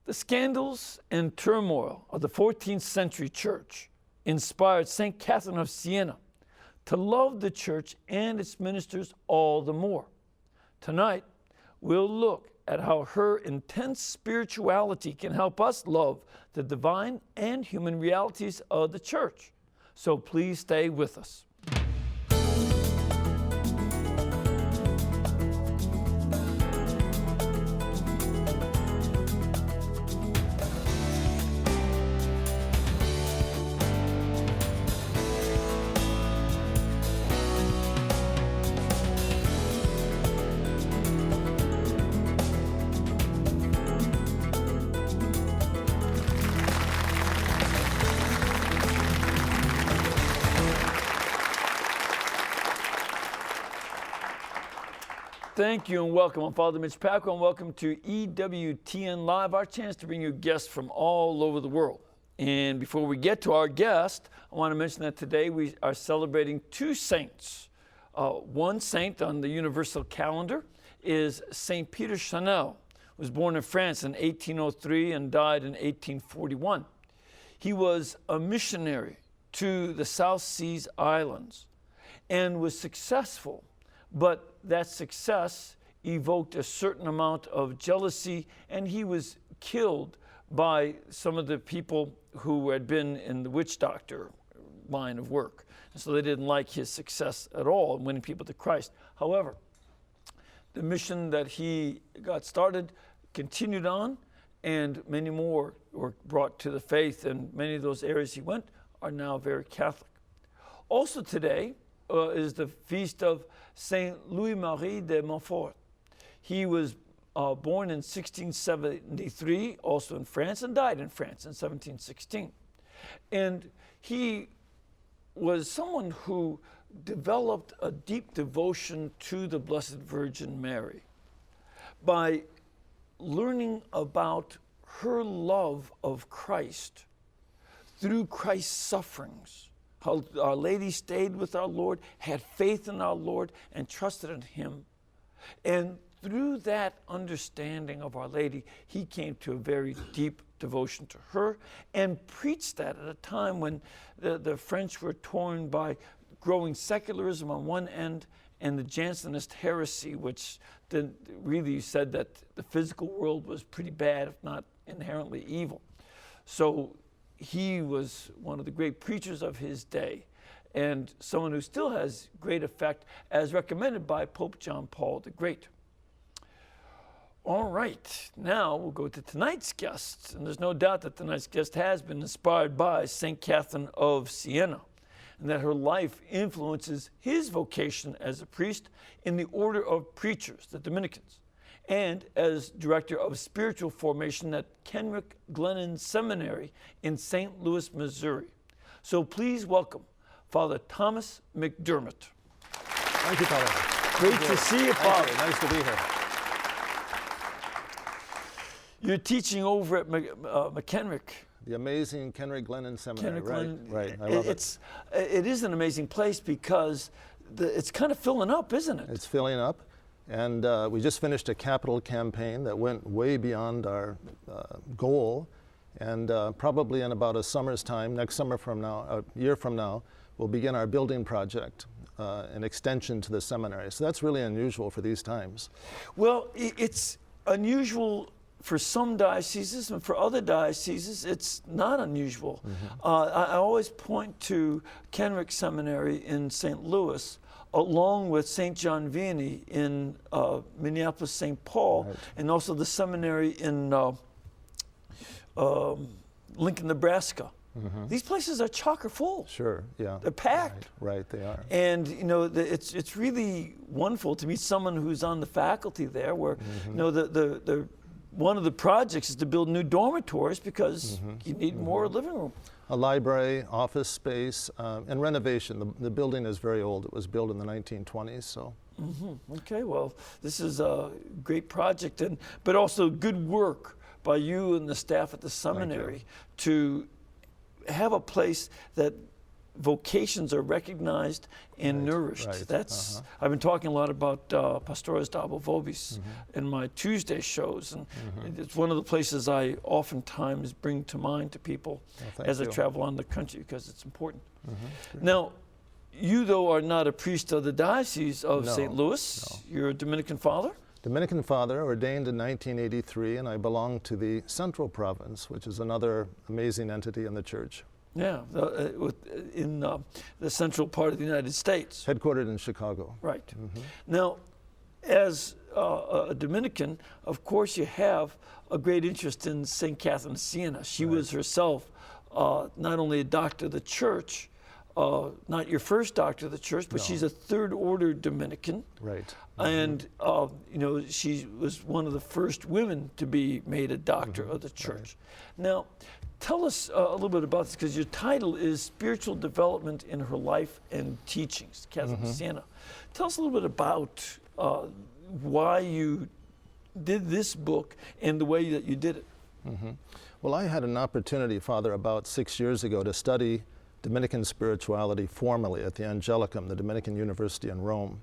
The scandals and turmoil of the 14th century church inspired St. Catherine of Siena to love the church and its ministers all the more. Tonight, we'll look at how her intense spirituality can help us love the divine and human realities of the church. So please stay with us. Thank you and welcome. I'm Father Mitch and welcome to EWTN Live, our chance to bring you guests from all over the world. And before we get to our guest, I want to mention that today we are celebrating two saints. One saint on the universal calendar is Saint Peter Chanel, who was born in France in 1803 and died in 1841. He was a missionary to the South Seas Islands and was successful, but that success evoked a certain amount of jealousy, and he was killed by some of the people who had been in the witch doctor line of work. And so they didn't like his success at all in winning people to Christ. However, the mission that he got started continued on, and many more were brought to the faith, and many of those areas he went are now very Catholic. Also today is the feast of Saint Louis-Marie de Montfort. He was born in 1673, also in France, and died in France in 1716. And he was someone who developed a deep devotion to the Blessed Virgin Mary by learning about her love of Christ through Christ's sufferings. How Our Lady stayed with our Lord, had faith in our Lord, and trusted in Him. And through that understanding of Our Lady, he came to a very deep devotion to her and preached that at a time when the French were torn by growing secularism on one end and the Jansenist heresy, which really said that the physical world was pretty bad, if not inherently evil. So he was one of the great preachers of his day, and someone who still has great effect, as recommended by Pope John Paul the Great. All right, now we'll go to tonight's guest, and there's no doubt that tonight's guest has been inspired by St. Catherine of Siena, and that her life influences his vocation as a priest in the Order of Preachers, the Dominicans, and as director of spiritual formation at Kenrick Glennon Seminary in St. Louis, Missouri. So please welcome Father Thomas McDermott. Thank you, Father. Great to see you, Father. Nice to be here. You're teaching over at McKenrick. The amazing Kenrick Glennon Seminary. Kenrick Right. I love it. It is an amazing place because it's kind of filling up, isn't it? It's filling up. And we just finished a capital campaign that went way beyond our goal. And probably in about a summer's time, next summer from now, a year from now, we'll begin our building project, an extension to the seminary. So that's really unusual for these times. Well, it's unusual for some dioceses, and for other dioceses, it's not unusual. Mm-hmm. I always point to Kenrick Seminary in St. Louis, along with St. John Vianney in Minneapolis, St. Paul, right, and also the seminary in Lincoln, Nebraska. Mm-hmm. These places are chocker full. Sure, yeah. They're packed. Right, they are. And you know, it's really wonderful to meet someone who's on the faculty there, where mm-hmm, you know the one of the projects is to build new dormitories because mm-hmm, you need mm-hmm, more living room. A library, office space, and renovation. The building is very old. It was built in the 1920s, so. Mm-hmm. Okay, well, this is a great project, but also good work by you and the staff at the seminary to have a place that vocations are recognized and nourished. right, That's I've been talking a lot about Pastores Dabo Vobis in my Tuesday shows, and it's one of the places I oftentimes bring to mind to people as I travel on the country because it's important. Now, you though are not a priest of the Diocese of St. Louis. No. You're a Dominican father? Dominican father, ordained in 1983, and I belong to the Central Province, which is another amazing entity in the church. Yeah, in the central part of the United States. Headquartered in Chicago. Right. Now, as a Dominican, of course you have a great interest in St. Catherine of Siena. She was herself not only a doctor of the church, not your first doctor of the church, but she's a third order Dominican. Right. And, you know, she was one of the first women to be made a doctor of the church. Now, tell us a little bit about this, because your title is Spiritual Development in Her Life and Teachings, Catherine of Siena. Tell us a little bit about why you did this book and the way that you did it. Well, I had an opportunity, Father, about 6 years ago to study Dominican spirituality formally at the Angelicum, the Dominican University in Rome.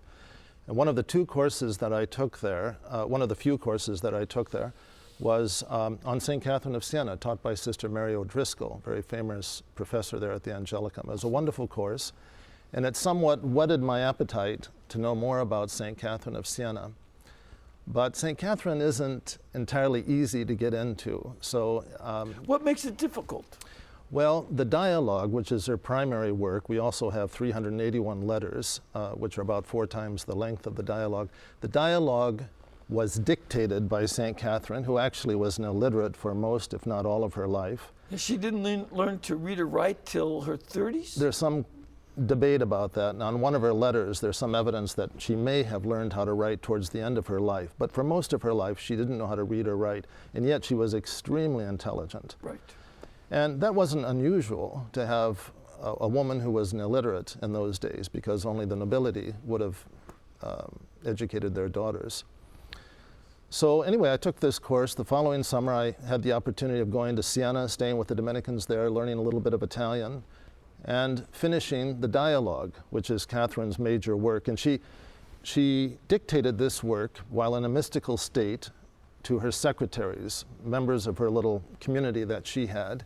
And one of the two courses that I took there, one of the few courses that I took there, was on St. Catherine of Siena, taught by Sister Mary O'Driscoll, very famous professor there at the Angelicum. It was a wonderful course, and it somewhat whetted my appetite to know more about St. Catherine of Siena. But St. Catherine isn't entirely easy to get into. So, what makes it difficult? Well, the dialogue, which is her primary work, we also have 381 letters, which are about 4 times the length of the dialogue. The dialogue was dictated by St. Catherine, who actually was an illiterate for most, if not all, of her life. She didn't learn to read or write till her 30s? There's some debate about that. And on one of her letters, there's some evidence that she may have learned how to write towards the end of her life. But for most of her life, she didn't know how to read or write. And yet she was extremely intelligent. Right. And that wasn't unusual to have a woman who was an illiterate in those days, because only the nobility would have educated their daughters. So anyway, I took this course. The following summer, I had the opportunity of going to Siena, staying with the Dominicans there, learning a little bit of Italian, and finishing the dialogue, which is Catherine's major work. And she dictated this work while in a mystical state to her secretaries, members of her little community that she had.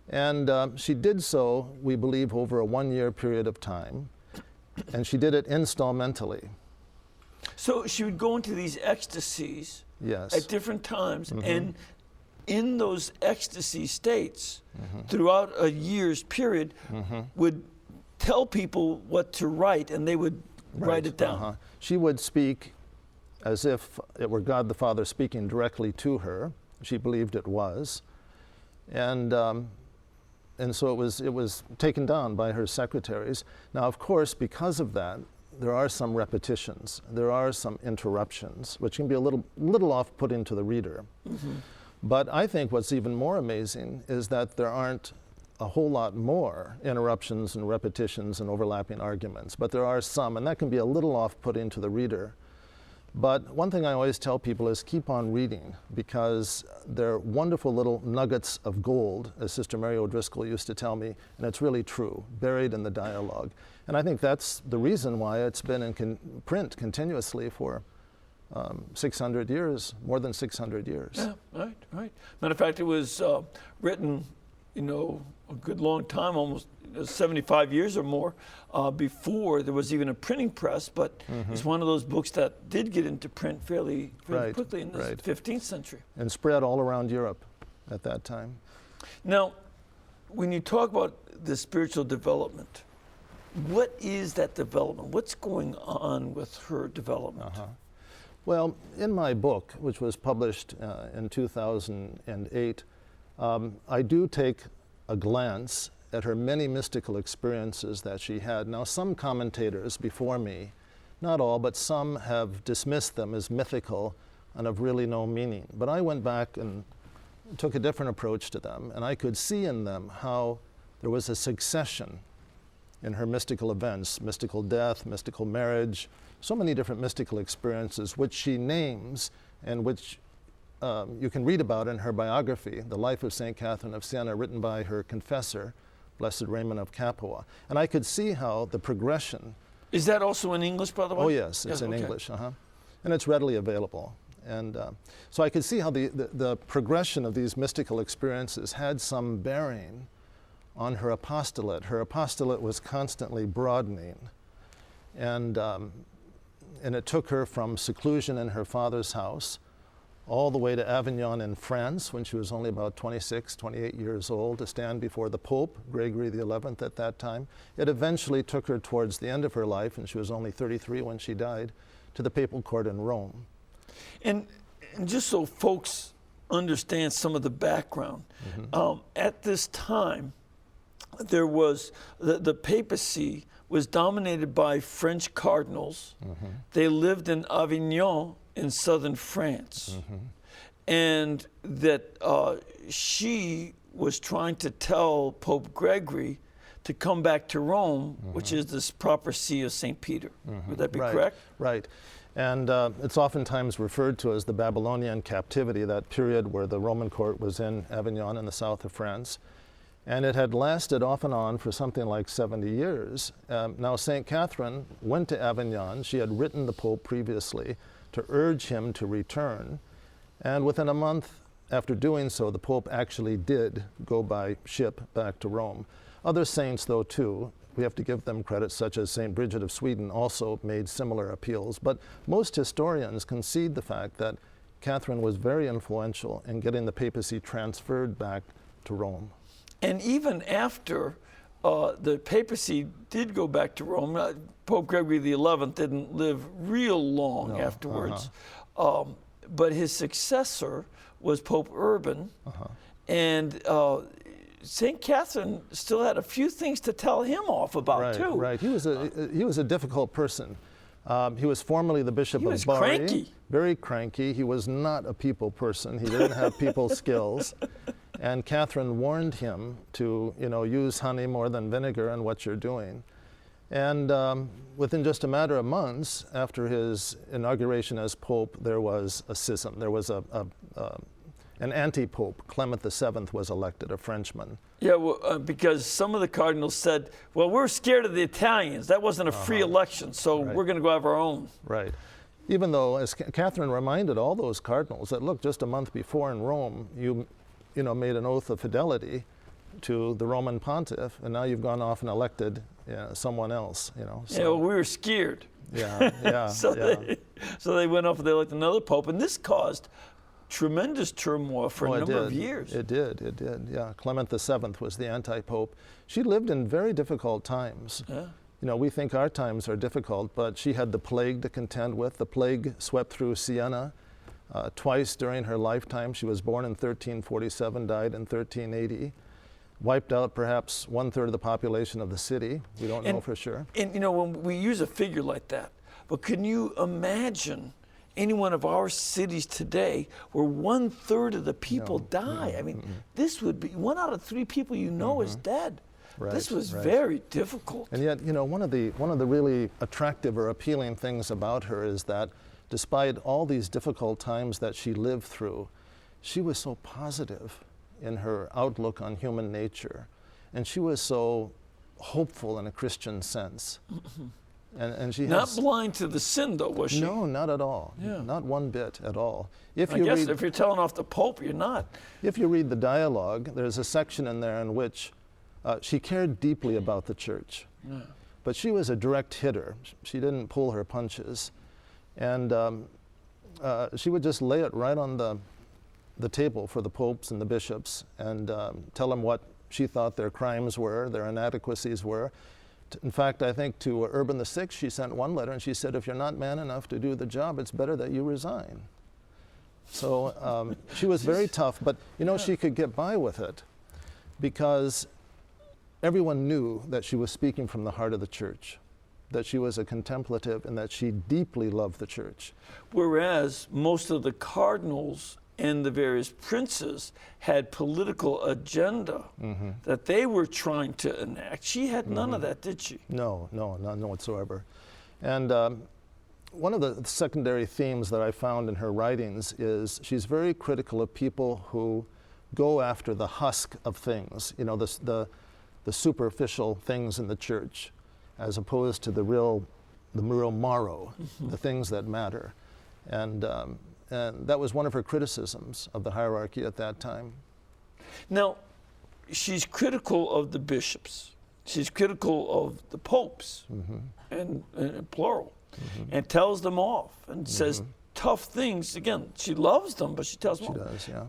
And she did so, we believe, over a 1-year period of time. And she did it installmentally. So she would go into these ecstasies at different times, and in those ecstasy states, throughout a year's period, would tell people what to write, and they would write it down. She would speak as if it were God the Father speaking directly to her. She believed it was. And so it was taken down by her secretaries. Now, of course, because of that, there are some repetitions. There are some interruptions, which can be a little off-putting to the reader. But I think what's even more amazing is that there aren't a whole lot more interruptions and repetitions and overlapping arguments. But there are some, and that can be a little off-putting to the reader. But one thing I always tell people is keep on reading, because they're wonderful little nuggets of gold, as Sister Mary O'Driscoll used to tell me, and it's really true, buried in the dialogue. And I think that's the reason why it's been in print continuously for 600 years, more than 600 years. Yeah, right. Matter of fact, it was written, you know, a good long time, almost 75 years or more, before there was even a printing press, but it's one of those books that did get into print fairly quickly in the 15th century. And spread all around Europe at that time. Now, when you talk about the spiritual development, what is that development? What's going on with her development? Well, in my book, which was published in 2008, I do take a glance at her many mystical experiences that she had. Now, some commentators before me, not all, but some have dismissed them as mythical and of really no meaning. But I went back and took a different approach to them, and I could see in them how there was a succession in her mystical events, mystical death, mystical marriage, so many different mystical experiences, which she names and which you can read about in her biography, The Life of St. Catherine of Siena, written by her confessor, Blessed Raymond of Capua. And I could see how the progression. Is that also in English, by the way? Oh, yes, it's in English, and it's readily available. And so I could see how the progression of these mystical experiences had some bearing on her apostolate. Her apostolate was constantly broadening, and it took her from seclusion in her father's house all the way to Avignon in France when she was only about 26, 28 years old, to stand before the Pope, Gregory XI at that time. It eventually took her towards the end of her life, and she was only 33 when she died, to the papal court in Rome. And just so folks understand some of the background, at this time, there was, the papacy was dominated by French cardinals. They lived in Avignon in southern France. And that she was trying to tell Pope Gregory to come back to Rome, which is this proper see of St. Peter. Would that be correct? Right. And it's oftentimes referred to as the Babylonian captivity, that period where the Roman court was in Avignon in the south of France. And it had lasted off and on for something like 70 years. Now, St. Catherine went to Avignon. She had written the Pope previously to urge him to return. And within a month after doing so, the Pope actually did go by ship back to Rome. Other saints, though, too, we have to give them credit, such as St. Bridget of Sweden, also made similar appeals. But most historians concede the fact that Catherine was very influential in getting the papacy transferred back to Rome. And even after the papacy did go back to Rome, Pope Gregory XI didn't live real long afterwards. But his successor was Pope Urban. And St. Catherine still had a few things to tell him off about, too. Right. He was a difficult person. He was formerly the Bishop of Bari. He was cranky. Very cranky. He was not a people person. He didn't have people skills. And Catherine warned him to, use honey more than vinegar in what you're doing. And within just a matter of months after his inauguration as Pope, there was a schism. There was an anti-pope. Clement VII was elected, a Frenchman. Yeah, well, because some of the cardinals said, well, we're scared of the Italians. That wasn't a free election, so we're going to go have our own. Right. Even though, as Catherine reminded all those cardinals, that, look, just a month before in Rome, you made an oath of fidelity to the Roman pontiff, and now you've gone off and elected someone else, So. Yeah, well, we were scared. Yeah. So they went off and they elected another pope, and this caused tremendous turmoil for a number of years. It did, yeah. Clement VII was the anti-pope. She lived in very difficult times. Yeah. We think our times are difficult, but she had the plague to contend with. The plague swept through Siena twice during her lifetime. She was born in 1347, died in 1380. Wiped out perhaps 1/3 of the population of the city. We don't know for sure. And when we use a figure like that, but can you imagine any one of our cities today where 1/3 of the people die? I mean, this would be 1 out of 3 people is dead. Right, this was very difficult. And yet, one of the really attractive or appealing things about her is that despite all these difficult times that she lived through, she was so positive in her outlook on human nature. And she was so hopeful in a Christian sense. And she not blind to the sin, though, was she? No, not at all. Yeah. Not one bit at all. I guess if you're telling off the Pope, you're not. If you read the dialogue, there's a section in there in which she cared deeply about the church. Yeah. But she was a direct hitter. She didn't pull her punches. And she would just lay it right on the table for the popes and the bishops and tell them what she thought their crimes were, their inadequacies were. In fact, I think to Urban VI, she sent one letter and she said, if you're not man enough to do the job, it's better that you resign. So she was very tough, but she could get by with it because everyone knew that she was speaking from the heart of the church, that she was a contemplative and that she deeply loved the church. Whereas most of the cardinals and the various princes had political agenda that they were trying to enact. She had none of that, did she? No, none whatsoever. And one of the secondary themes that I found in her writings is she's very critical of people who go after the husk of things, the the superficial things in the church, as opposed to the real marrow, the things that matter. And that was one of her criticisms of the hierarchy at that time. Now, she's critical of the bishops. She's critical of the popes, and plural, and tells them off and says tough things. Again, she loves them, but she tells them off. She does, yeah.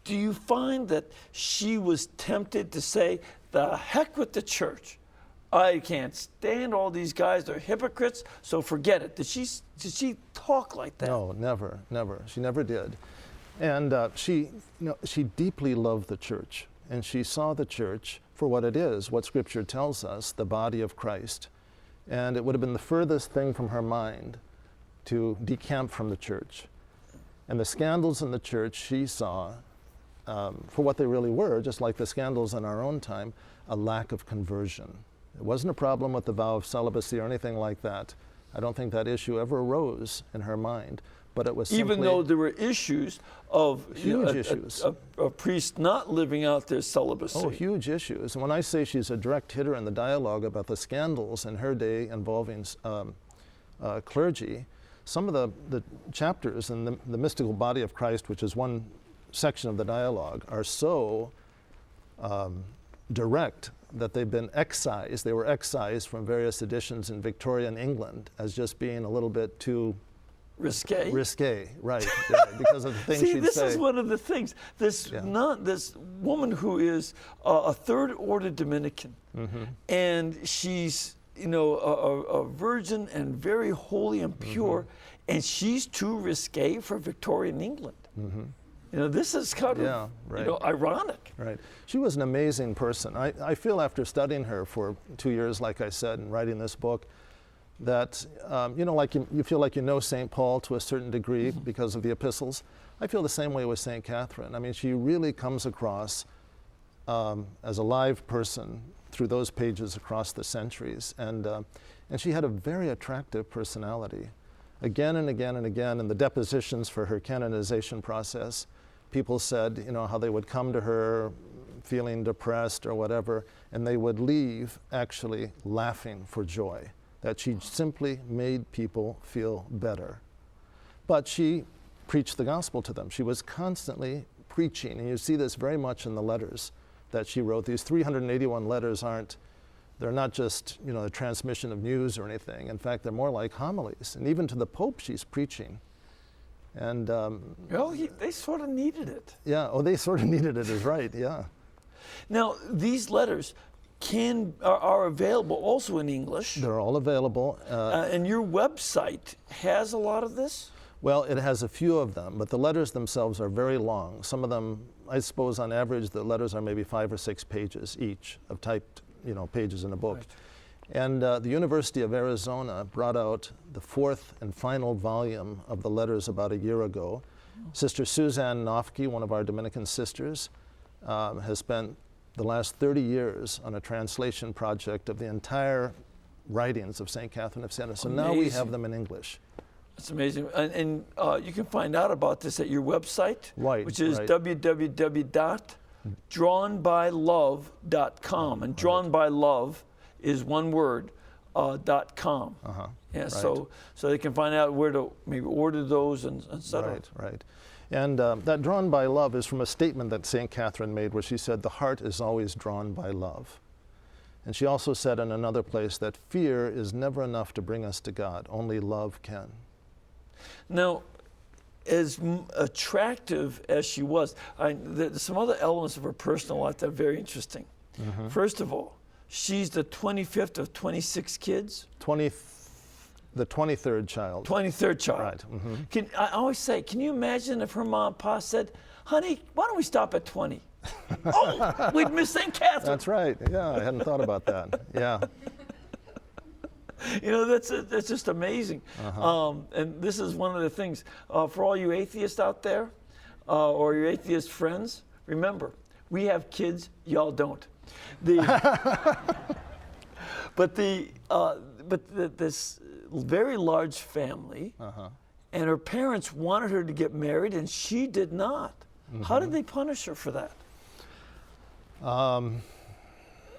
Do you find that she was tempted to say, the heck with the church? I can't stand all these guys. They're hypocrites, so forget it. Did she talk like that? No, never. She never did. And she deeply loved the church. And she saw the church for what it is, what Scripture tells us, the body of Christ. And it would have been the furthest thing from her mind to decamp from the church. And the scandals in the church she saw for what they really were, just like the scandals in our own time, a lack of conversion. It wasn't a problem with the vow of celibacy or anything like that. I don't think that issue ever arose in her mind. But it was simply, even though there were issues of huge issues. A priest not living out their celibacy. Oh, huge issues. And when I say she's a direct hitter in the dialogue about the scandals in her day involving clergy, some of the chapters in the mystical body of Christ, which is one section of the dialogue, are so direct that they've been excised. They were excised from various editions in Victorian England as just being a little bit too risque, right? Yeah, because of the things she'd say. This is one of the things. This woman who is a third order Dominican, and she's a virgin and very holy and pure, and she's too risque for Victorian England. This is kind of ironic. Right. She was an amazing person. I feel after studying her for 2 years, like I said, and writing this book, that, like you feel like you know St. Paul to a certain degree because of the epistles. I feel the same way with St. Catherine. I mean, she really comes across as a live person through those pages across the centuries. And she had a very attractive personality. Again and again and again, in the depositions for her canonization process, people said, how they would come to her feeling depressed or whatever, and they would leave actually laughing for joy, that she simply made people feel better. But she preached the gospel to them. She was constantly preaching, and you see this very much in the letters that she wrote. These 381 letters they're not just, the transmission of news or anything. In fact, they're more like homilies. And even to the Pope, she's preaching. And they sort of needed it. Yeah, they sort of needed it, is right, yeah. Now, these letters are available also in English. They're all available. And your website has a lot of this? Well, it has a few of them, but the letters themselves are very long. Some of them, I suppose on average, the letters are maybe 5 or 6 pages each of typed pages in a book. Right. And the University of Arizona brought out the 4th and final volume of the letters about a year ago. Sister Suzanne Nofke, one of our Dominican sisters, has spent the last 30 years on a translation project of the entire writings of St. Catherine of Siena. So now we have them in English. That's amazing. And you can find out about this at your website, which is www.drawnbylove.com. And drawn by love is one word, .com. So they can find out where to maybe order those and set up. Right. And that drawn by love is from a statement that St. Catherine made where she said, the heart is always drawn by love. And she also said in another place that fear is never enough to bring us to God. Only love can. Now, as attractive as she was, there's some other elements of her personal life that are very interesting. First of all, she's the 25th of 26 kids. The 23rd child. 23rd child. Right. I always say, can you imagine if her mom and pa said, honey, why don't we stop at 20? Oh, we'd miss St. Catherine. That's right. Yeah, I hadn't thought about that. Yeah. That's just amazing. And this is one of the things, for all you atheists out there, or your atheist friends, remember, we have kids, y'all don't. But this very large family, and her parents wanted her to get married, and she did not. How did they punish her for that?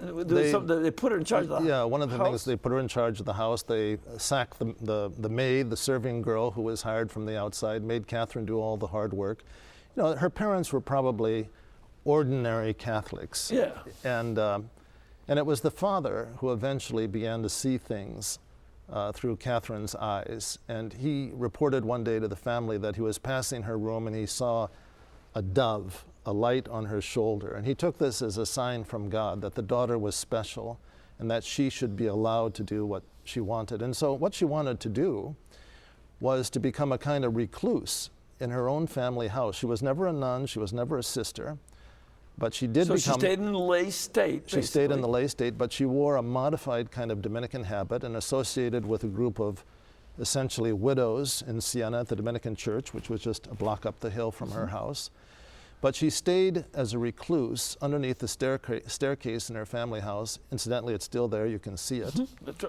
They put her in charge of the house. Yeah, one of the things, they put her in charge of the house. They sacked the maid, the serving girl who was hired from the outside, made Catherine do all the hard work. You know, her parents were probably ordinary Catholics. Yeah. And it was the father who eventually began to see things through Catherine's eyes. And he reported one day to the family that he was passing her room and he saw a dove, a light on her shoulder. And he took this as a sign from God that the daughter was special and that she should be allowed to do what she wanted. And so what she wanted to do was to become a kind of recluse in her own family house. She was never a nun, she was never a sister, but she did become... So she stayed in the lay state, basically. She stayed in the lay state, but she wore a modified kind of Dominican habit and associated with a group of essentially widows in Siena at the Dominican church, which was just a block up the hill from her house. But she stayed as a recluse underneath the staircase in her family house. Incidentally, it's still there. You can see it.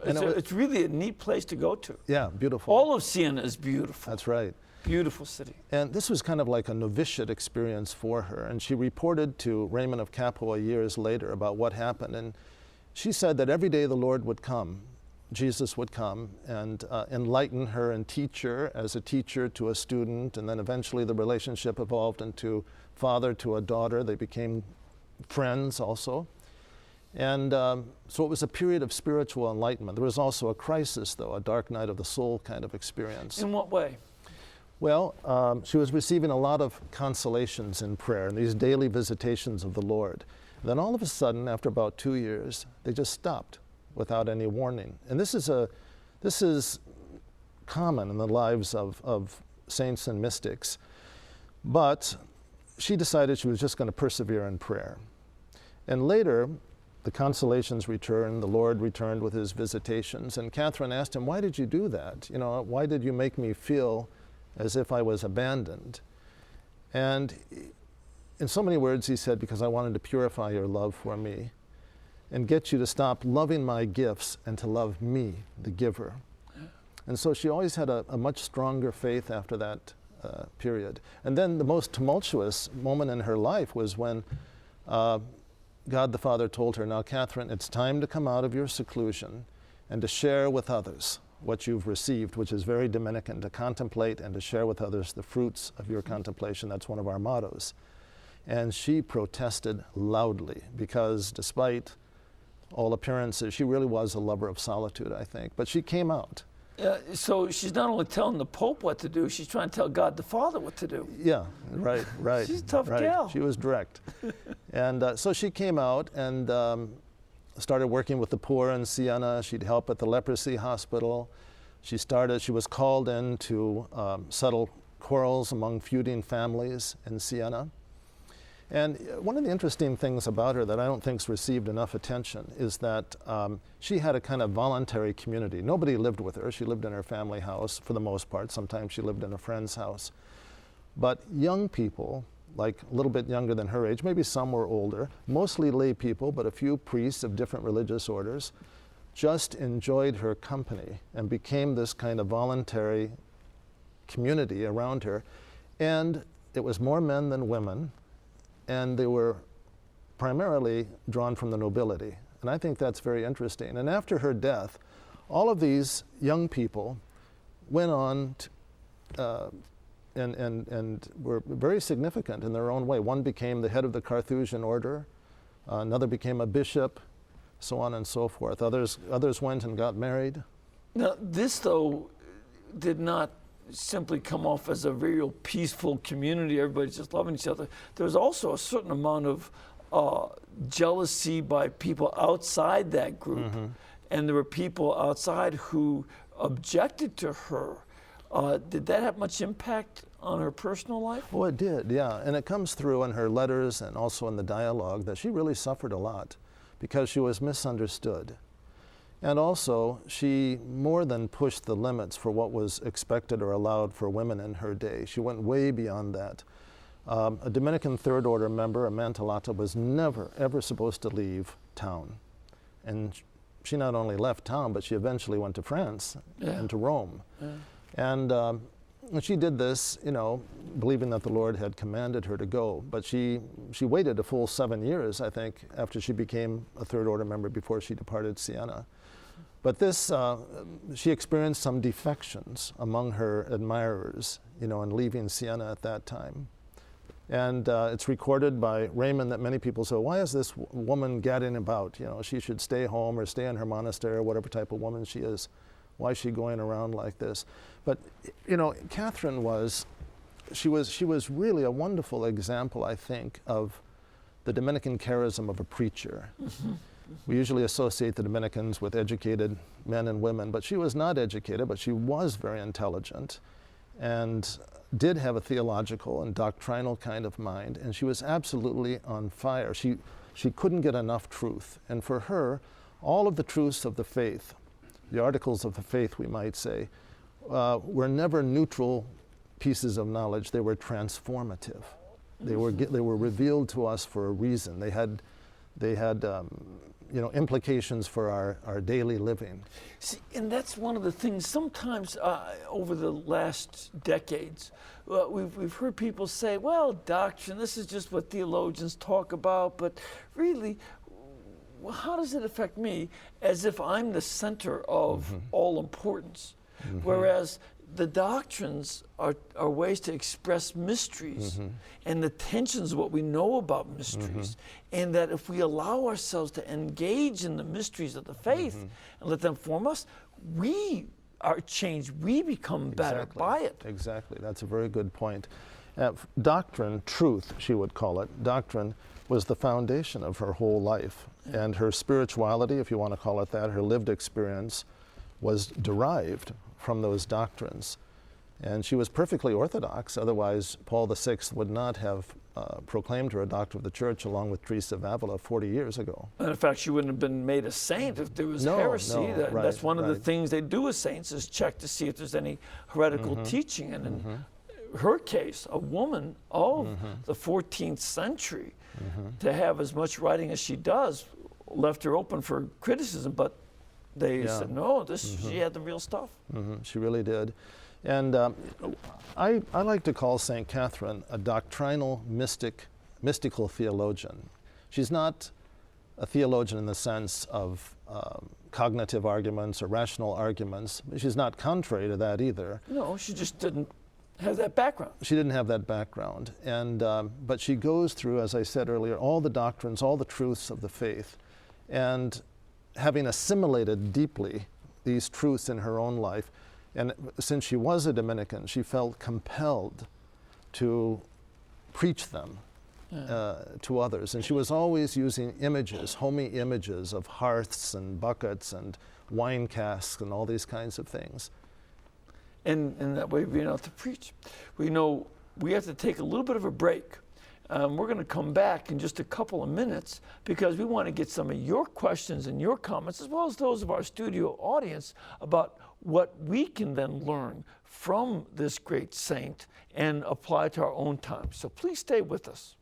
It's really a neat place to go to. Yeah, beautiful. All of Siena is beautiful. That's right. Beautiful city. And this was kind of like a novitiate experience for her. And she reported to Raymond of Capua years later about what happened. And she said that every day the Lord would come, Jesus would come and enlighten her and teach her as a teacher to a student. And then eventually the relationship evolved into father to a daughter. They became friends also. And so it was a period of spiritual enlightenment. There was also a crisis, though, a dark night of the soul kind of experience. In what way? Well, she was receiving a lot of consolations in prayer and these daily visitations of the Lord. And then all of a sudden, after about 2 years, they just stopped without any warning. And this is common in the lives of saints and mystics. But she decided she was just going to persevere in prayer. And later, the consolations returned, the Lord returned with his visitations, and Catherine asked him, "Why did you do that? You know, why did you make me feel as if I was abandoned?" And in so many words, he said, "Because I wanted to purify your love for me and get you to stop loving my gifts and to love me, the giver." And so she always had a much stronger faith after that period. And then the most tumultuous moment in her life was when God the Father told her, "Now, Catherine, it's time to come out of your seclusion and to share with others what you've received," which is very Dominican, to contemplate and to share with others the fruits of your contemplation. That's one of our mottos. And she protested loudly because despite all appearances, she really was a lover of solitude, I think. But she came out. So she's not only telling the Pope what to do, she's trying to tell God the Father what to do. Yeah, right. She's a tough gal. She was direct. And so she came out and started working with the poor in Siena. She'd help at the leprosy hospital. She was called in to settle quarrels among feuding families in Siena. And one of the interesting things about her that I don't think's received enough attention is that she had a kind of voluntary community. Nobody lived with her. She lived in her family house for the most part. Sometimes she lived in a friend's house. But young people, like a little bit younger than her age, maybe some were older, mostly lay people, but a few priests of different religious orders, just enjoyed her company and became this kind of voluntary community around her. And it was more men than women. And they were primarily drawn from the nobility. And I think that's very interesting. And after her death, all of these young people went on and were very significant in their own way. One became the head of the Carthusian order, another became a bishop, so on and so forth. Others went and got married. Now, this, though, did not simply come off as a real peaceful community, everybody's just loving each other. There was also a certain amount of jealousy by people outside that group. Mm-hmm. And there were people outside who objected to her. Did that have much impact on her personal life? Well, it did, yeah. And it comes through in her letters and also in the dialogue that she really suffered a lot because she was misunderstood. And also, she more than pushed the limits for what was expected or allowed for women in her day. She went way beyond that. A Dominican Third Order member, a Mantellata, was never, ever supposed to leave town. And she not only left town, but she eventually went to France and to Rome. Yeah. And And she did this, believing that the Lord had commanded her to go. But she waited a full 7 years, I think, after she became a Third Order member before she departed Siena. But this, she experienced some defections among her admirers, in leaving Siena at that time. And it's recorded by Raymond that many people say, why is this woman gadding about? She should stay home or stay in her monastery or whatever type of woman she is. Why is she going around like this? But, Catherine she was really a wonderful example, I think, of the Dominican charism of a preacher. Mm-hmm. We usually associate the Dominicans with educated men and women, but she was not educated, but she was very intelligent and did have a theological and doctrinal kind of mind, and she was absolutely on fire. She couldn't get enough truth. And for her, all of the truths of the faith, the articles of the faith, we might say, were never neutral pieces of knowledge. They were transformative. They were revealed to us for a reason. They had implications for our daily living. See, and that's one of the things sometimes over the last decades, we've heard people say, well, doctrine, this is just what theologians talk about, but really, how does it affect me? As if I'm the center of mm-hmm. all importance. Mm-hmm. Whereas the doctrines are ways to express mysteries mm-hmm. and the tensions of what we know about mysteries. Mm-hmm. And that if we allow ourselves to engage in the mysteries of the faith mm-hmm. and let them form us, we are changed. We become better by it. Exactly. That's a very good point. Doctrine, truth, she would call it, doctrine was the foundation of her whole life. Yeah. And her spirituality, if you want to call it that, her lived experience was derived from those doctrines. And she was perfectly orthodox, otherwise Paul VI would not have proclaimed her a doctor of the church along with Teresa of Avila 40 years ago. And in fact, she wouldn't have been made a saint if there was heresy. That's one of the things they do with saints is check to see if there's any heretical mm-hmm. teaching. And mm-hmm. in her case, a woman of mm-hmm. the 14th century, mm-hmm. to have as much writing as she does left her open for criticism, but they said, no, mm-hmm. she had the real stuff. Mm-hmm. She really did. And I like to call St. Catherine a doctrinal mystical theologian. She's not a theologian in the sense of cognitive arguments or rational arguments. She's not contrary to that either. No, she just didn't have that background. She didn't have that background. And, but she goes through, as I said earlier, all the doctrines, all the truths of the faith. And having assimilated deeply these truths in her own life, and since she was a Dominican, she felt compelled to preach them to others. And she was always using images, homey images of hearths and buckets and wine casks and all these kinds of things. And that way being able to preach. We know we have to take a little bit of a break. We're going to come back in just a couple of minutes because we want to get some of your questions and your comments, as well as those of our studio audience, about what we can then learn from this great saint and apply to our own time. So please stay with us.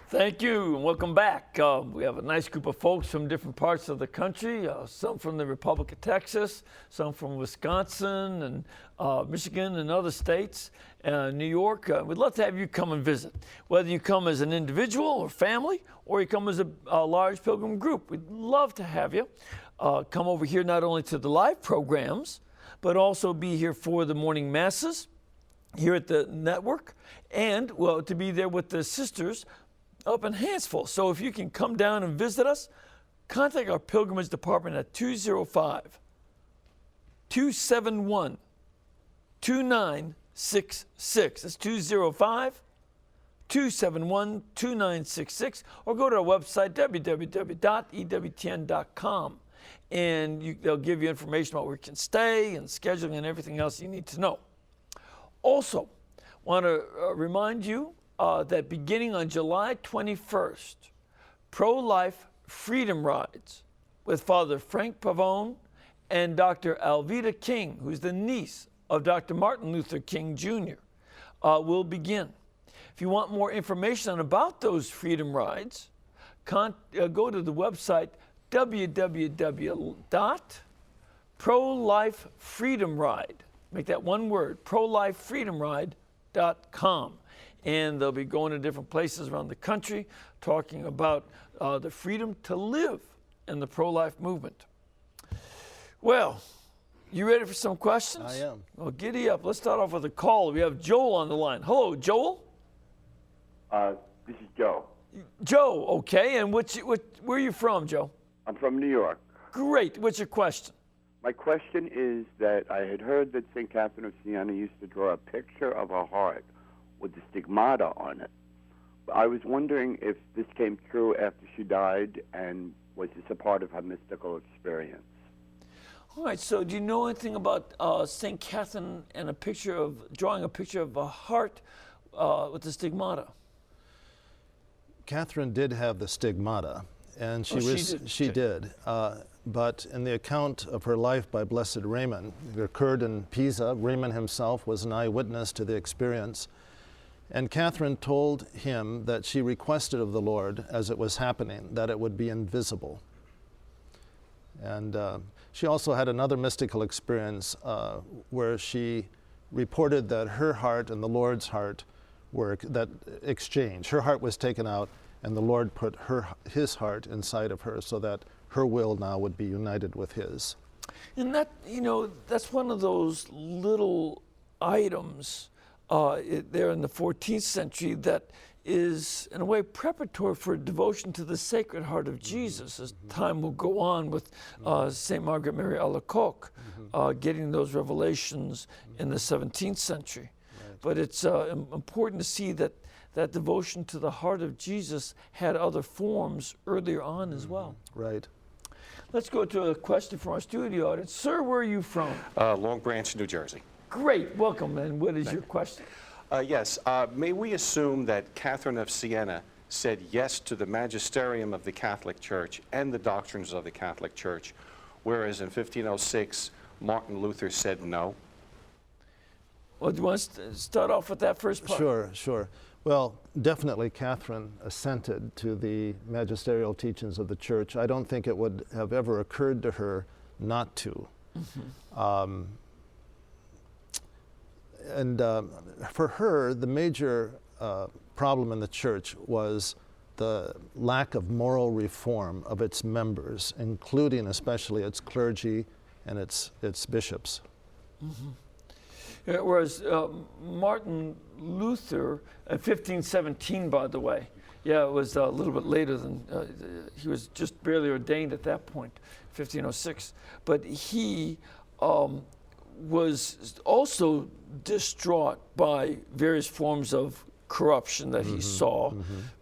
Thank you, and welcome back. We have a nice group of folks from different parts of the country, some from the Republic of Texas, some from Wisconsin and Michigan and other states, New York. We'd love to have you come and visit. Whether you come as an individual or family, or you come as a large pilgrim group, we'd love to have you come over here not only to the live programs, but also be here for the morning masses here at the network, and, well, to be there with the sisters up in Hansville. So if you can come down and visit us, contact our pilgrimage department at 205-271-2966. That's 205-271-2966, or go to our website, www.ewtn.com, and they'll give you information about where you can stay and scheduling and everything else you need to know. Also, want to remind you that beginning on July 21st, pro-life freedom rides with Father Frank Pavone and Dr. Alveda King, who's the niece of Dr. Martin Luther King Jr., will begin. If you want more information about those freedom rides, go to the website www.prolifefreedomride. Make that one word, prolifefreedomride.com. And they'll be going to different places around the country talking about the freedom to live in the pro-life movement. Well, you ready for some questions? I am. Well, giddy up. Let's start off with a call. We have Joel on the line. Hello, Joel. This is Joe. Joe, okay. And where are you from, Joe? I'm from New York. Great. What's your question? My question is that I had heard that St. Catherine of Siena used to draw a picture of a heart with the stigmata on it. I was wondering if this came true after she died, and was this a part of her mystical experience? All right, so do you know anything about St. Catherine and drawing a picture of a heart with the stigmata? Catherine did have the stigmata, and she did. But in the account of her life by Blessed Raymond, it occurred in Pisa. Raymond himself was an eyewitness to the experience. And Catherine told him that she requested of the Lord, as it was happening, that it would be invisible. And she also had another mystical experience where she reported that her heart and the Lord's heart were that exchange. Her heart was taken out, and the Lord put his heart inside of her, so that her will now would be united with his. And that, that's one of those little items there in the 14th century that is, in a way, preparatory for devotion to the Sacred Heart of Jesus, as time will go on with St. Margaret Mary Alacoque getting those revelations in the 17th century. Right. But it's important to see that devotion to the heart of Jesus had other forms earlier on as well. Right. Let's go to a question from our studio audience. Sir, where are you from? Long Branch, New Jersey. Great, welcome. And what is your question? Yes, may we assume that Catherine of Siena said yes to the magisterium of the Catholic Church and the doctrines of the Catholic Church, whereas in 1506, Martin Luther said no? Well, do you want to start off with that first part? Sure. Well, definitely Catherine assented to the magisterial teachings of the Church. I don't think it would have ever occurred to her not to. Mm-hmm. For her, the major problem in the Church was the lack of moral reform of its members, including especially its clergy and its bishops. Mm-hmm. Whereas Martin Luther, in 1517, by the way, it was a little bit later than, he was just barely ordained at that point, 1506. But he was also distraught by various forms of corruption that he saw,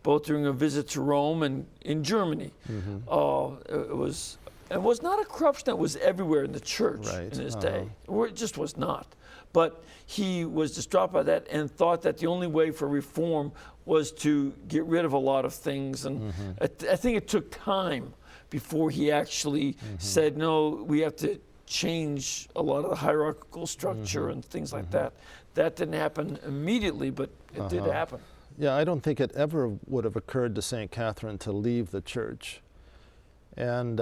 both during a visit to Rome and in Germany. It was not a corruption that was everywhere in the church in his day. It just was not. But he was distraught by that and thought that the only way for reform was to get rid of a lot of things. And I think it took time before he actually said, no, we have to change a lot of the hierarchical structure and things like that. That didn't happen immediately, but it did happen. Yeah, I don't think it ever would have occurred to St. Catherine to leave the Church. And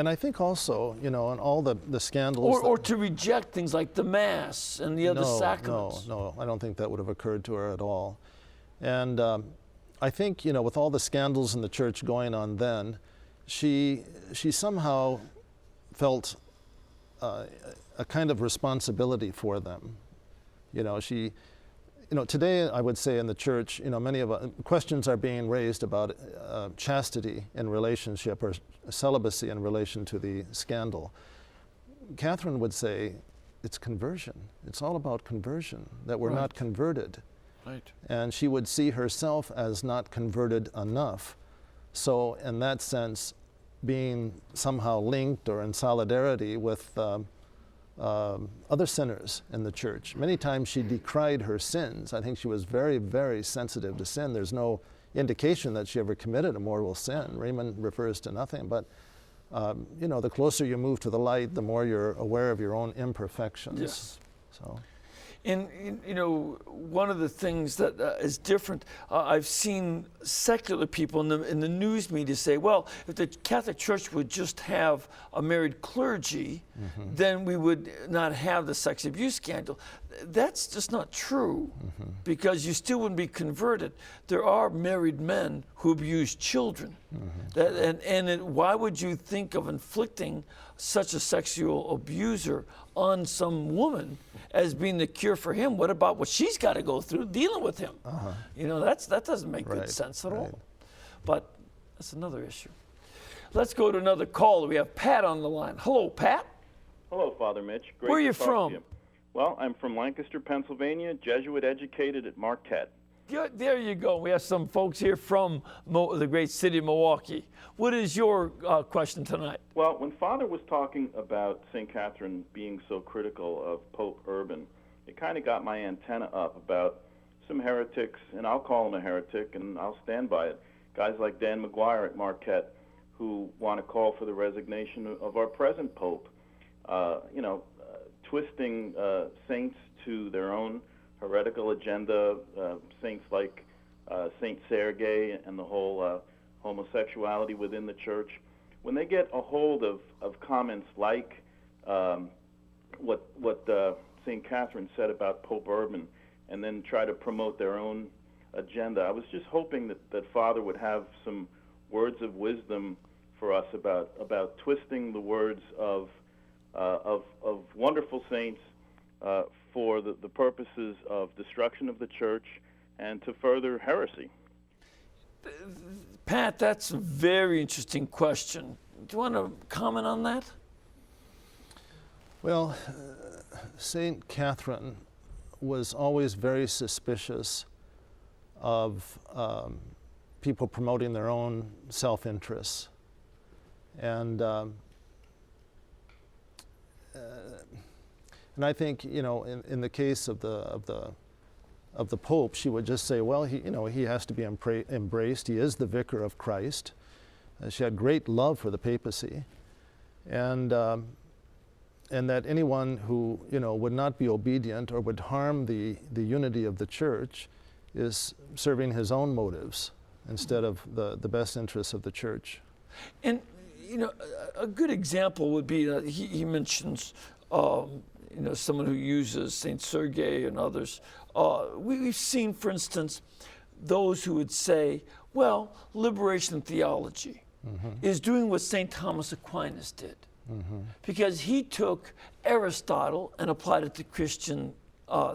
I think also, in all the scandals... Or to reject things like the Mass and the other sacraments. No, I don't think that would have occurred to her at all. And I think, with all the scandals in the Church going on then, she somehow felt a kind of responsibility for them. Today I would say in the church, many of questions are being raised about chastity in relationship or celibacy in relation to the scandal. Catherine would say it's conversion. It's all about conversion, that we're not converted. Right. And she would see herself as not converted enough. So in that sense, being somehow linked or in solidarity with other sinners in the church. Many times she decried her sins. I think she was very, very sensitive to sin. There's no indication that she ever committed a mortal sin. Raymond refers to nothing, but the closer you move to the light, the more you're aware of your own imperfections. Yes. So. And, one of the things that is different, I've seen secular people in the news media say, well, if the Catholic Church would just have a married clergy, then we would not have the sex abuse scandal. That's just not true, because you still wouldn't be converted. There are married men who abuse children. Why would you think of inflicting such a sexual abuser on some woman as being the cure for him? What about what she's got to go through dealing with him? That doesn't make good sense at all. But that's another issue. Let's go to another caller. We have Pat on the line. Hello, Pat. Hello, Father Mitch. Great Where are to you talk from? to you. Well, I'm from Lancaster, Pennsylvania, Jesuit educated at Marquette. Good. There you go. We have some folks here from the great city of Milwaukee. What is your question tonight? Well, when Father was talking about St. Catherine being so critical of Pope Urban, it kind of got my antenna up about some heretics, and I'll call him a heretic, and I'll stand by it. Guys like Dan McGuire at Marquette who want to call for the resignation of our present Pope. Twisting saints to their own heretical agenda, saints like Saint Sergei and the whole homosexuality within the church. When they get a hold of comments like what St. Catherine said about Pope Urban, and then try to promote their own agenda, I was just hoping that Father would have some words of wisdom for us about twisting the words of wonderful saints for the purposes of destruction of the church and to further heresy. Pat, that's a very interesting question. Do you want to comment on that? Well, St. Catherine was always very suspicious of people promoting their own self-interests. And I think, in the case of the Pope, she would just say, well, he has to be embraced. He is the vicar of Christ. She had great love for the papacy, and that anyone who would not be obedient or would harm the unity of the church is serving his own motives instead of the best interests of the church. And a good example would be that he mentions someone who uses Saint Sergei and others. We've seen, for instance, those who would say, well, liberation theology is doing what St. Thomas Aquinas did. Because he took Aristotle and applied it to Christian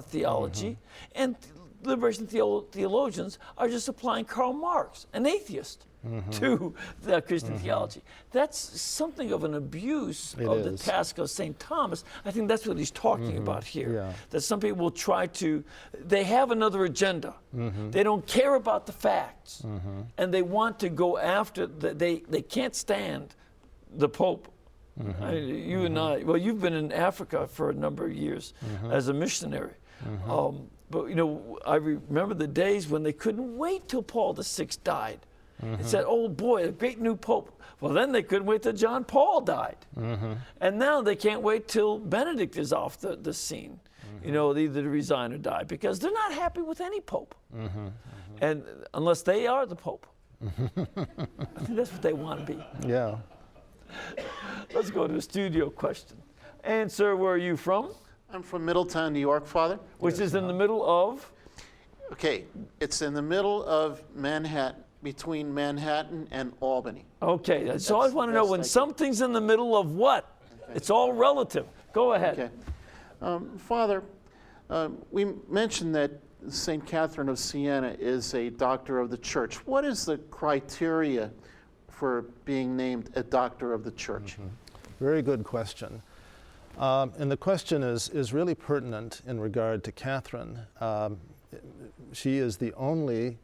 theology, and liberation theologians are just applying Karl Marx, an atheist, to the Christian theology. That's something of an abuse of the task of St. Thomas. I think that's what he's talking about here. Yeah. That some people will try to, they have another agenda. They don't care about the facts. And they want to go after, they can't stand the Pope. You and I, well, you've been in Africa for a number of years as a missionary. But I remember the days when they couldn't wait till Paul VI died. They said, oh boy, a great new Pope. Well, then they couldn't wait till John Paul died. And now they can't wait till Benedict is off the scene, either to resign or die, because they're not happy with any Pope. And unless they are the Pope. I think that's what they want to be. Yeah. Let's go to the studio question. And sir, where are you from? I'm from Middletown, New York, Father. Which is in the middle of? Okay, it's in the middle of Manhattan, between Manhattan and Albany. Okay, so I want to know when something's in the middle of what? It's all relative. Go ahead. Okay. Father, we mentioned that St. Catherine of Siena is a doctor of the church. What is the criteria for being named a doctor of the church? Very good question. And the question is really pertinent in regard to Catherine. She is the only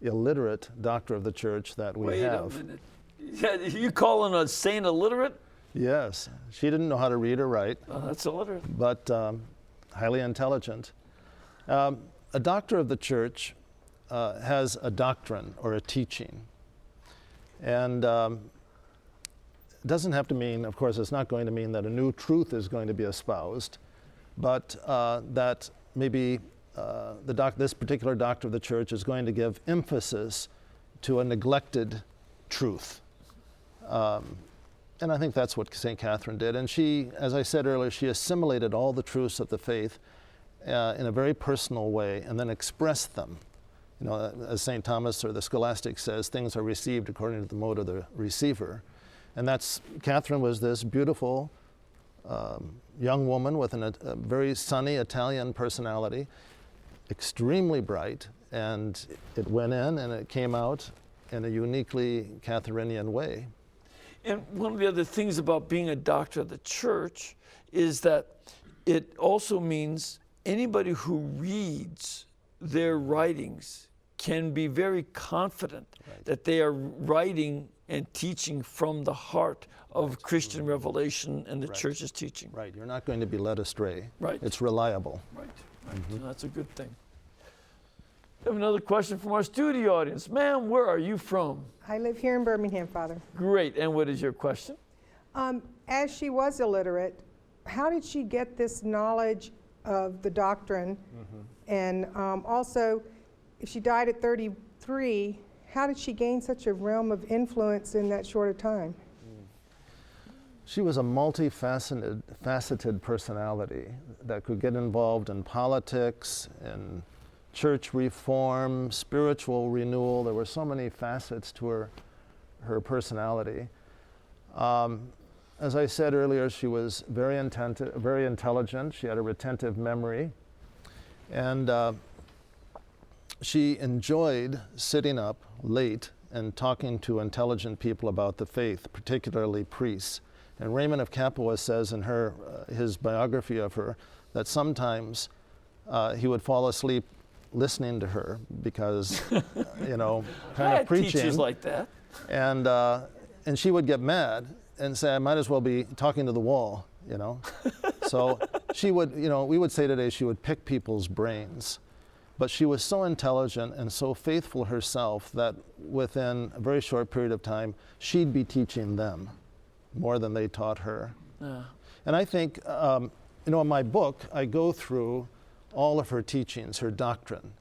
illiterate doctor of the church that we have. Wait a minute. Yeah, you calling a saint illiterate? Yes. She didn't know how to read or write, That's illiterate. but highly intelligent. A doctor of the church has a doctrine or a teaching. And it doesn't have to mean, of course, it's not going to mean that a new truth is going to be espoused, but that maybe this particular doctor of the church is going to give emphasis to a neglected truth. And I think that's what St. Catherine did. And she, as I said earlier, she assimilated all the truths of the faith in a very personal way and then expressed them. You know, as St. Thomas or the Scholastic says, things are received according to the mode of the receiver. And Catherine was this beautiful young woman with a very sunny Italian personality, extremely bright, and it went in and it came out in a uniquely Catherinian way. And one of the other things about being a doctor of the church is that it also means anybody who reads their writings can be very confident that they are writing and teaching from the heart of Christian revelation and the church's teaching. Right, you're not going to be led astray. Right. It's reliable. Right. So that's a good thing. We have another question from our studio audience. Ma'am, where are you from? I live here in Birmingham, Father. Great. And what is your question? As she was illiterate, how did she get this knowledge of the doctrine? And also, if she died at 33, how did she gain such a realm of influence in that short a time? She was a multifaceted personality that could get involved in politics, in church reform, spiritual renewal. There were so many facets to her personality. As I said earlier, she was very intelligent. She had a retentive memory. And she enjoyed sitting up late and talking to intelligent people about the faith, particularly priests. And Raymond of Capua says in his biography of her that sometimes he would fall asleep listening to her because, kind of preaching. Teachers like that. And she would get mad and say, I might as well be talking to the wall, So she would, we would say today she would pick people's brains. But she was so intelligent and so faithful herself that within a very short period of time, she'd be teaching them more than they taught her. Yeah. And I think, in my book, I go through all of her teachings, her doctrine.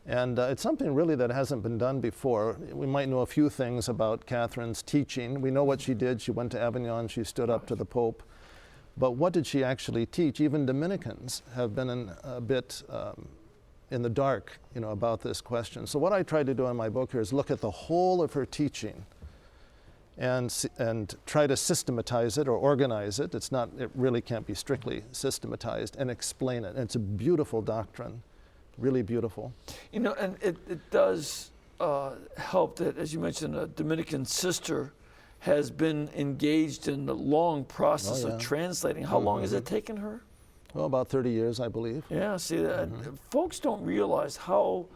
And it's something really that hasn't been done before. We might know a few things about Catherine's teaching. We know what she did. She went to Avignon. She stood up to the Pope. But what did she actually teach? Even Dominicans have been a bit in the dark, about this question. So what I tried to do in my book here is look at the whole of her teaching and try to systematize it or organize it. It really can't be strictly systematized, and explain it. And it's a beautiful doctrine, really beautiful. And it does help that, as you mentioned, a Dominican sister has been engaged in the long process of translating. How long has it taken her? Well, about 30 years, I believe. Yeah, see, folks don't realize how,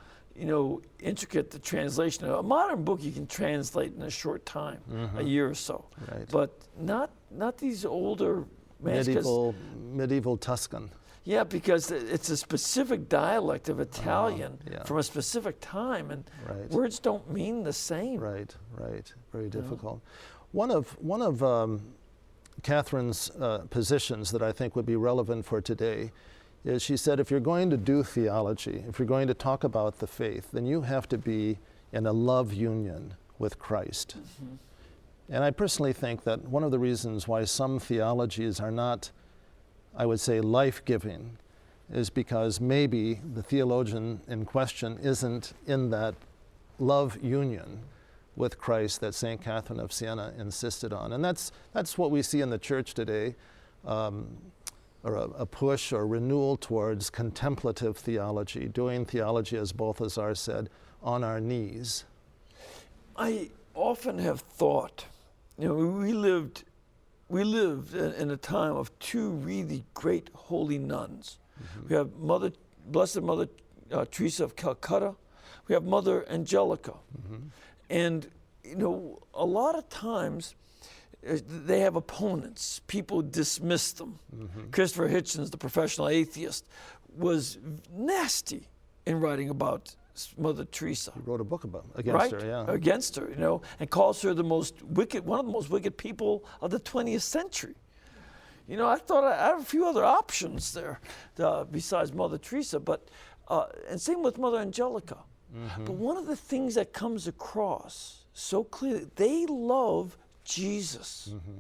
intricate the translation. A modern book you can translate in a short time, a year or so. Right. But not these older manuscripts. Medieval Tuscan. Yeah, because it's a specific dialect of Italian from a specific time, and words don't mean the same. Right. Very difficult. One of Catherine's positions that I think would be relevant for today is she said, if you're going to do theology, if you're going to talk about the faith, then you have to be in a love union with Christ. And I personally think that one of the reasons why some theologies are not, I would say, life-giving is because maybe the theologian in question isn't in that love union with Christ that St. Catherine of Siena insisted on. And that's what we see in the church today. or a push or renewal towards contemplative theology, doing theology, as Balthasar said, on our knees. I often have thought, we lived in a time of two really great holy nuns. Mm-hmm. We have Blessed Mother Teresa of Calcutta. We have Mother Angelica. Mm-hmm. And, a lot of times they have opponents. People dismiss them. Mm-hmm. Christopher Hitchens, the professional atheist, was nasty in writing about Mother Teresa. He wrote a book against her, yeah. Against her, and calls her one of the most wicked people of the 20th century. I thought I have a few other options there besides Mother Teresa, but and same with Mother Angelica. Mm-hmm. But one of the things that comes across so clearly, they love Jesus. Mm-hmm.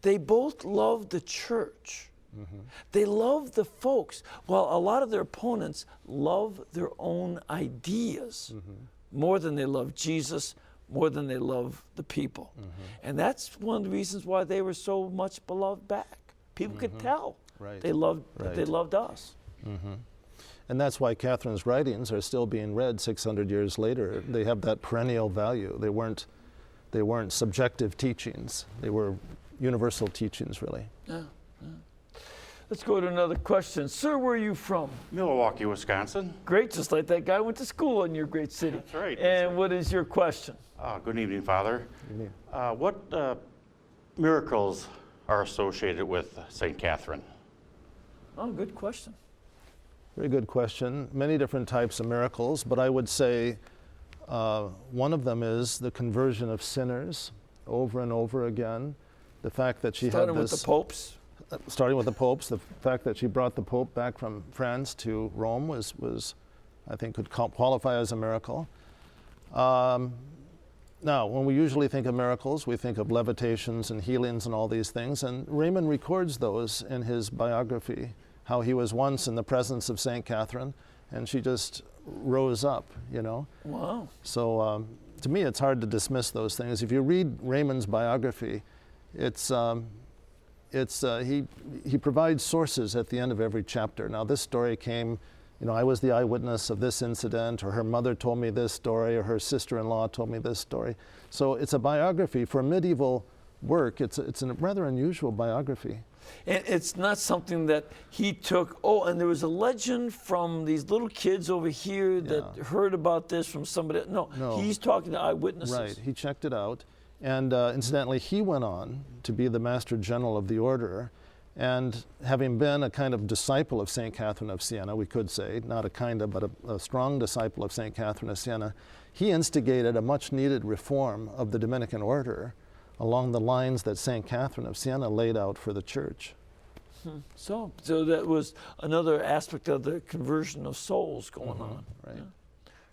They both love the church. Mm-hmm. They love the folks, while a lot of their opponents love their own ideas more than they love Jesus, more than they love the people. Mm-hmm. And that's one of the reasons why they were so much beloved back. People could tell they loved us. Mm-hmm. And that's why Catherine's writings are still being read 600 years later. They have that perennial value. They weren't subjective teachings. They were universal teachings, really. Yeah. Let's go to another question. Sir, where are you from? Milwaukee, Wisconsin. Great, just like that guy went to school in your great city. That's right. And what is your question? Good evening, Father. Good evening. What miracles are associated with St. Catherine? Oh, good question. Very good question. Many different types of miracles, but I would say one of them is the conversion of sinners over and over again. The fact that she had this... Starting with the popes? Starting with the popes, the fact that she brought the Pope back from France to Rome was I think, could qualify as a miracle. Now, when we usually think of miracles, we think of levitations and healings and all these things, and Raymond records those in his biography, how he was once in the presence of St. Catherine, and she just rose up, Wow. So to me, it's hard to dismiss those things. If you read Raymond's biography, he provides sources at the end of every chapter. Now, this story came, I was the eyewitness of this incident, or her mother told me this story, or her sister-in-law told me this story. So it's a biography. For medieval work, it's a rather unusual biography. And it's not something that he took, and there was a legend from these little kids over here that heard about this from somebody. No, he's talking to eyewitnesses. Right, he checked it out. And incidentally, he went on to be the Master General of the Order. And having been a kind of disciple of St. Catherine of Siena, we could say, not a kind of, but a strong disciple of St. Catherine of Siena, he instigated a much needed reform of the Dominican order along the lines that St. Catherine of Siena laid out for the church. So that was another aspect of the conversion of souls going on. Right. Yeah.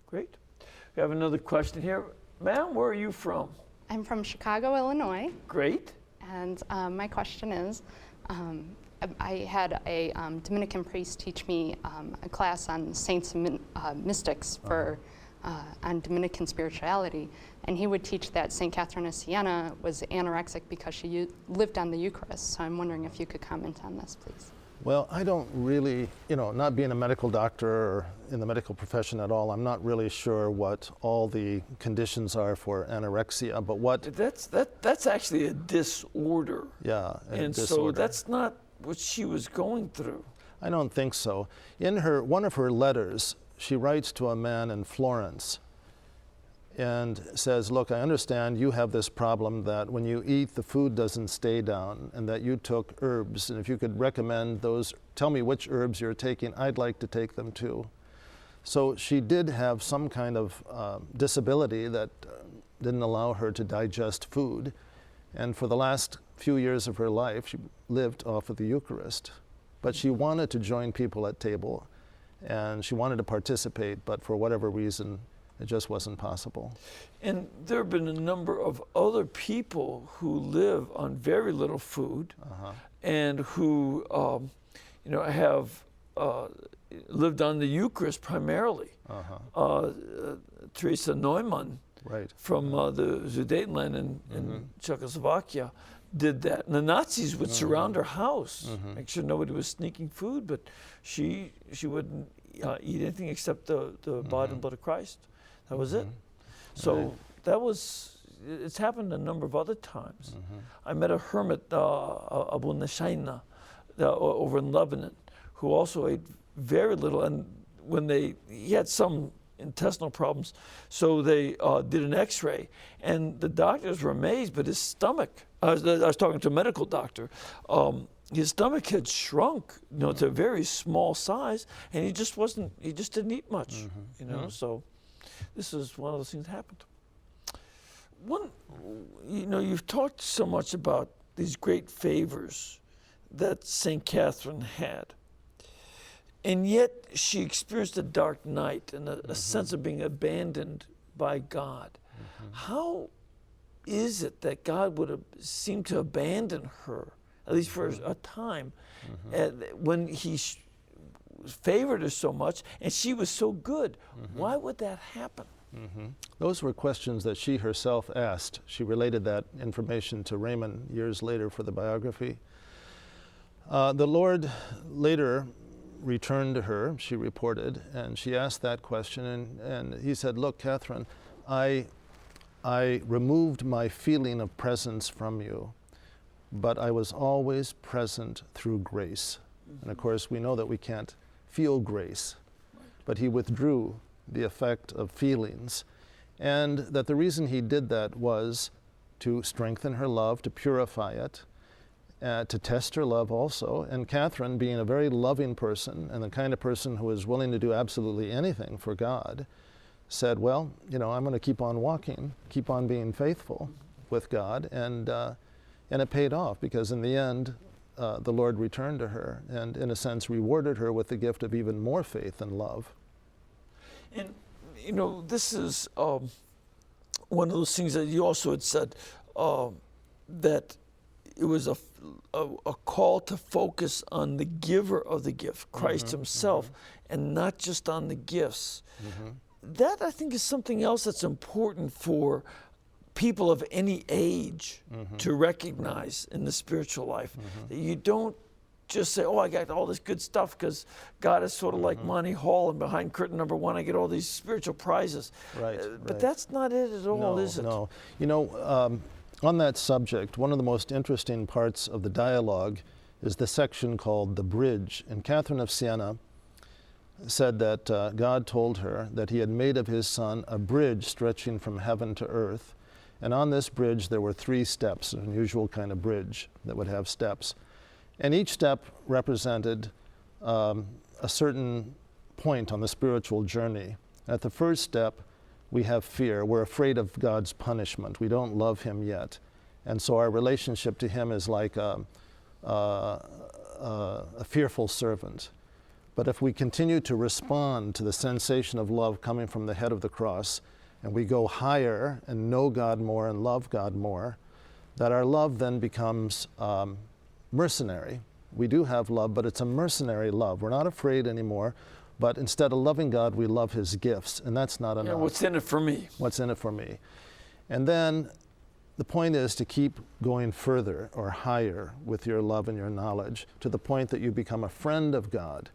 Great. We have another question here. Ma'am, where are you from? I'm from Chicago, Illinois. Great. And my question is, I had a Dominican priest teach me a class on saints and mystics on Dominican spirituality, and he would teach that St. Catherine of Siena was anorexic because she lived on the Eucharist. So I'm wondering if you could comment on this, please. Well, I don't really, not being a medical doctor or in the medical profession at all, I'm not really sure what all the conditions are for anorexia, but what... That's actually a disorder. Yeah, and disorder. So that's not what she was going through. I don't think so. In one of her letters, she writes to a man in Florence and says, look, I understand you have this problem that when you eat, the food doesn't stay down, and that you took herbs, and if you could recommend those, tell me which herbs you're taking, I'd like to take them too. So she did have some kind of disability that didn't allow her to digest food, and for the last few years of her life, she lived off of the Eucharist. But she wanted to join people at table, and she wanted to participate, but for whatever reason, it just wasn't possible. And there have been a number of other people who live on very little food and who, have lived on the Eucharist primarily. Teresa Neumann from the Sudetenland in Czechoslovakia did that. And the Nazis would surround her house, make sure nobody was sneaking food, but she wouldn't eat anything except the body and blood of Christ. That was it. So that was, it's happened a number of other times. I met a hermit, Abu Nashaina, over in Lebanon, who also ate very little. And when he had some intestinal problems, so they did an x-ray, and the doctors were amazed, but his stomach, I was talking to a medical doctor, his stomach had shrunk, to a very small size, and he just didn't eat much, so this is one of those things that happened. You've talked so much about these great favors that St. Catherine had. And yet she experienced a dark night and a sense of being abandoned by God. How is it that God would have seemed to abandon her, at least for a time, when he favored her so much and she was so good? Why would that happen? Those were questions that she herself asked. She related that information to Raymond years later for the biography. The Lord later returned to her, she reported, and she asked that question, and he said, look, Catherine, I removed my feeling of presence from you, but I was always present through grace. And of course, we know that we can't feel grace, but he withdrew the effect of feelings, and that the reason he did that was to strengthen her love, to purify it, to test her love also. And Catherine, being a very loving person and the kind of person who is willing to do absolutely anything for God, said, well, I'm going to keep on walking, keep on being faithful with God, and it paid off, because in the end, the Lord returned to her and, in a sense, rewarded her with the gift of even more faith and love. And, this is one of those things that you also had said, that it was a call to focus on the giver of the gift, Christ himself, and not just on the gifts. That, I think, is something else that's important for people of any age to recognize in the spiritual life. That you don't just say, oh, I got all this good stuff because God is sort of like Monty Hall, and behind curtain number 1, I get all these spiritual prizes. But that's not it at all, is it? No. On that subject, one of the most interesting parts of the dialogue is the section called The Bridge. And Catherine of Siena said that God told her that he had made of his son a bridge stretching from heaven to earth. And on this bridge there were 3 steps, an unusual kind of bridge that would have steps. And each step represented a certain point on the spiritual journey. At the first step, we have fear. We're afraid of God's punishment. We don't love him yet. And so our relationship to him is like a fearful servant. But if we continue to respond to the sensation of love coming from the head of the cross, and we go higher and know God more and love God more, that our love then becomes mercenary. We do have love, but it's a mercenary love. We're not afraid anymore. But instead of loving God, we love his gifts, and that's not enough. Yeah, what's in it for me? What's in it for me? And then the point is to keep going further or higher with your love and your knowledge, to the point that you become a friend of God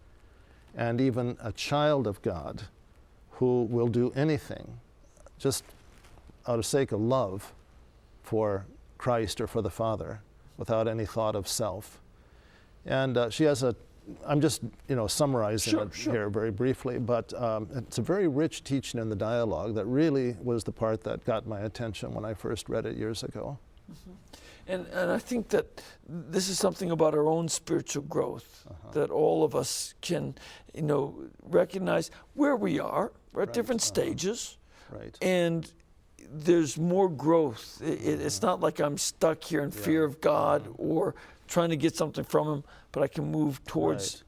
and even a child of God who will do anything just out of sake of love for Christ or for the Father without any thought of self. And she has I'm just, summarizing here very briefly, but it's a very rich teaching in the dialogue that really was the part that got my attention when I first read it years ago. And I think that this is something about our own spiritual growth, that all of us can, recognize where we are. We're at different stages. And there's more growth. It's not like I'm stuck here in fear of God or trying to get something from him, but I can move towards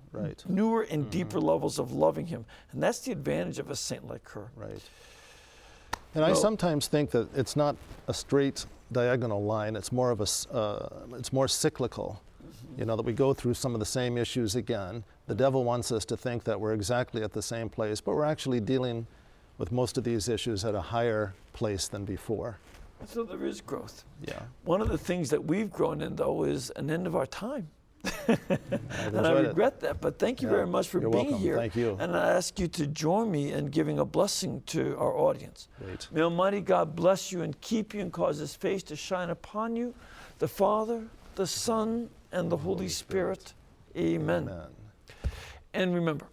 newer and deeper levels of loving him. And that's the advantage of a saint like her. And I sometimes think that it's not a straight diagonal line. It's more of it's more cyclical. That we go through some of the same issues again. The devil wants us to think that we're exactly at the same place, but we're actually dealing with most of these issues at a higher place than before. So there is growth. Yeah. One of the things that we've grown in, though, is an end of our time. I've And I enjoyed it. regret that, but thank you Yeah. very much for You're being welcome. here. Thank you. And I ask you to join me in giving a blessing to our audience. Great. May Almighty God bless you and keep you and cause His face to shine upon you, the Father, the Son, and the Holy Spirit. Amen. Amen. And remember,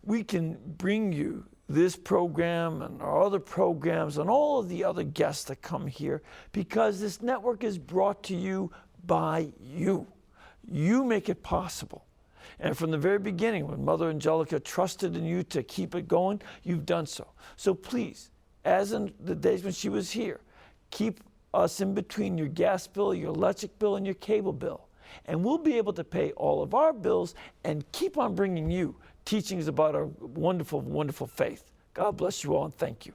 we can bring you this program and our other programs and all of the other guests that come here because this network is brought to you by you. You make it possible. And from the very beginning, when Mother Angelica trusted in you to keep it going, you've done so. So please, as in the days when she was here, keep us in between your gas bill, your electric bill, and your cable bill. And we'll be able to pay all of our bills and keep on bringing you teachings about our wonderful, wonderful faith. God bless you all and thank you.